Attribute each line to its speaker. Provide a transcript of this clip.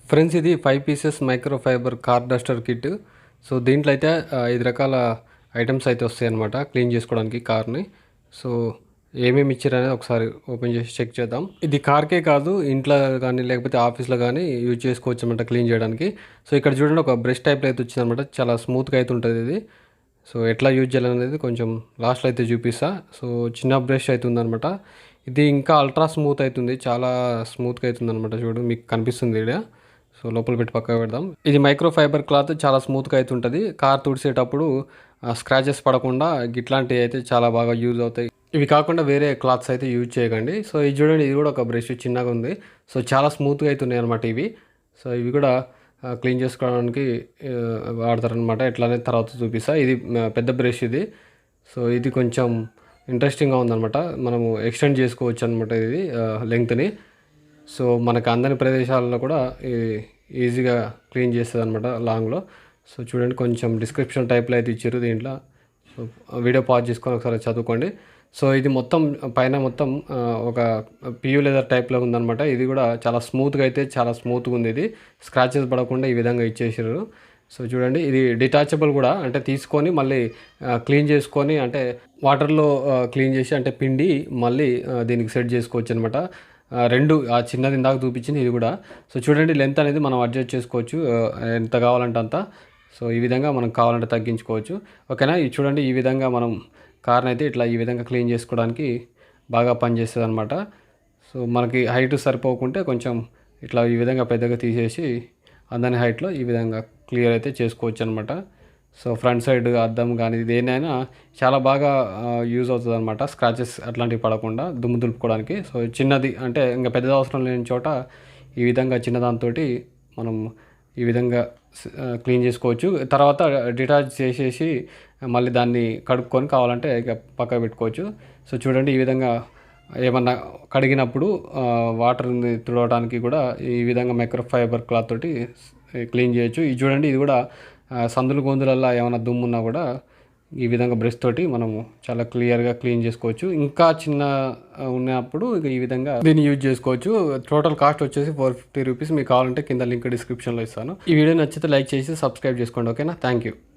Speaker 1: Friends, ఇది 5 pieces micro fibre car Duster kit. So దీంట్లో అయితే 5 రకాల ఐటమ్స్ అయితే వస్తాయన్నమాట క్లీన్ చేసుకోవడానికి కార్ని. సో ఏమేమి ఇచ్చారనేది ఒకసారి ఓపెన్ చేసి చెక్ చేద్దాం. ఇది కార్కే కాదు, ఇంట్లో కానీ లేకపోతే ఆఫీస్లో కానీ యూజ్ చేసుకోవచ్చు అనమాట క్లీన్ చేయడానికి. సో ఇక్కడ చూడండి, ఒక బ్రష్ టైప్లో అయితే వచ్చిందనమాట. చాలా స్మూత్గా అయితే ఉంటుంది ఇది. సో ఎట్లా యూజ్ చేయాలనేది కొంచెం లాస్ట్లో అయితే చూపిస్తా. సో చిన్న బ్రష్ అయితే ఉందనమాట. ఇది ఇంకా అల్ట్రా స్మూత్ అవుతుంది, చాలా స్మూత్గా అవుతుంది అనమాట. చూడు, మీకు కనిపిస్తుంది ఇక్కడ. సో లోపల పెట్టి పక్కకు పెడదాం. ఇది మైక్రో ఫైబర్ క్లాత్, చాలా స్మూత్గా అయితే ఉంటుంది. కార్ తుడిసేటప్పుడు స్క్రాచెస్ పడకుండా ఇట్లాంటివి అయితే చాలా బాగా యూజ్ అవుతాయి. ఇవి కాకుండా వేరే క్లాత్స్ అయితే యూజ్ చేయకండి. సో ఇది చూడండి, ఇది కూడా ఒక బ్రష్ చిన్నగా ఉంది. సో చాలా స్మూత్గా అవుతున్నాయి అనమాట ఇవి. సో ఇవి కూడా క్లీన్ చేసుకోవడానికి వాడతారనమాట. ఎట్లానే తర్వాత చూపిస్తా. ఇది పెద్ద బ్రష్ ఇది. సో ఇది కొంచెం ఇంట్రెస్టింగ్గా ఉందన్నమాట. మనము ఎక్స్టెండ్ చేసుకోవచ్చు అనమాట ఇది లెంగ్త్ని. సో మనకు అందని ప్రదేశాలలో కూడా ఈజీగా క్లీన్ చేస్తుంది అనమాట లాంగ్లో. సో చూడండి, కొంచెం డిస్క్రిప్షన్ టైప్లో అయితే ఇచ్చారు దీంట్లో. సో వీడియో పాజ్ చేసుకొని ఒకసారి చదువుకోండి. సో ఇది మొత్తం పైన మొత్తం ఒక పియూ లెదర్ టైప్లో ఉందన్నమాట. ఇది కూడా చాలా స్మూత్గా అయితే చాలా స్మూత్గా ఉంది. ఇది స్క్రాచెస్ పడకుండా ఈ విధంగా ఇచ్చేసారు. సో చూడండి, ఇది డిటాచబుల్ కూడా, అంటే తీసుకొని మళ్ళీ క్లీన్ చేసుకొని, అంటే వాటర్లో క్లీన్ చేసి అంటే పిండి మళ్ళీ దీనికి సెట్ చేసుకోవచ్చు అనమాట. రెండు, ఆ చిన్నది ఇందాక చూపించింది ఇది కూడా. సో చూడండి, లెంత్ అనేది మనం అడ్జస్ట్ చేసుకోవచ్చు ఎంత కావాలంటే అంత. సో ఈ విధంగా మనం కావాలంటే తగ్గించుకోవచ్చు. ఓకేనా. ఇది చూడండి, ఈ విధంగా మనం కార్ని అయితే ఇట్లా ఈ విధంగా క్లీన్ చేసుకోవడానికి బాగా పనిచేస్తుంది అనమాట. సో మనకి హైట్ సరిపోకుంటే కొంచెం ఇట్లా ఈ విధంగా పెద్దగా తీసేసి అందని హైట్లో ఈ విధంగా క్లియర్ అయితే చేసుకోవచ్చు అనమాట. సో ఫ్రంట్ సైడ్ అద్దం కానీ దేనైనా చాలా బాగా యూజ్ అవుతుంది అనమాట. స్క్రాచెస్ అట్లాంటివి పడకుండా దుమ్ము దులుపుకోవడానికి. సో చిన్నది అంటే ఇంకా పెద్దది అవసరం లేని చోట ఈ విధంగా చిన్నదాంతో మనం ఈ విధంగా క్లీన్ చేసుకోవచ్చు. తర్వాత డిటాచ్ చేసేసి మళ్ళీ దాన్ని కడుక్కొని కావాలంటే ఇక పక్కకు పెట్టుకోవచ్చు. సో చూడండి, ఈ విధంగా ఏమన్నా కడిగినప్పుడు వాటర్ని తుడవడానికి కూడా ఈ విధంగా మైక్రో ఫైబర్ క్లాత్ తోటి క్లీన్ చేయొచ్చు. ఇది చూడండి, ఇది కూడా సందులు గొంతులల్లో ఏమైనా దుమ్ము ఉన్నా కూడా ఈ విధంగా బ్రష్ తోటి మనము చాలా క్లియర్గా క్లీన్ చేసుకోవచ్చు. ఇంకా చిన్న ఉన్నప్పుడు ఈ విధంగా దీన్ని యూజ్ చేసుకోవచ్చు. టోటల్ కాస్ట్ వచ్చేసి 450 రూపీస్. మీకు కావాలంటే కింద లింక్ డిస్క్రిప్షన్లో ఇస్తాను. ఈ వీడియో నచ్చితే లైక్ చేసి సబ్స్క్రైబ్ చేసుకోండి. ఓకేనా. Thank you.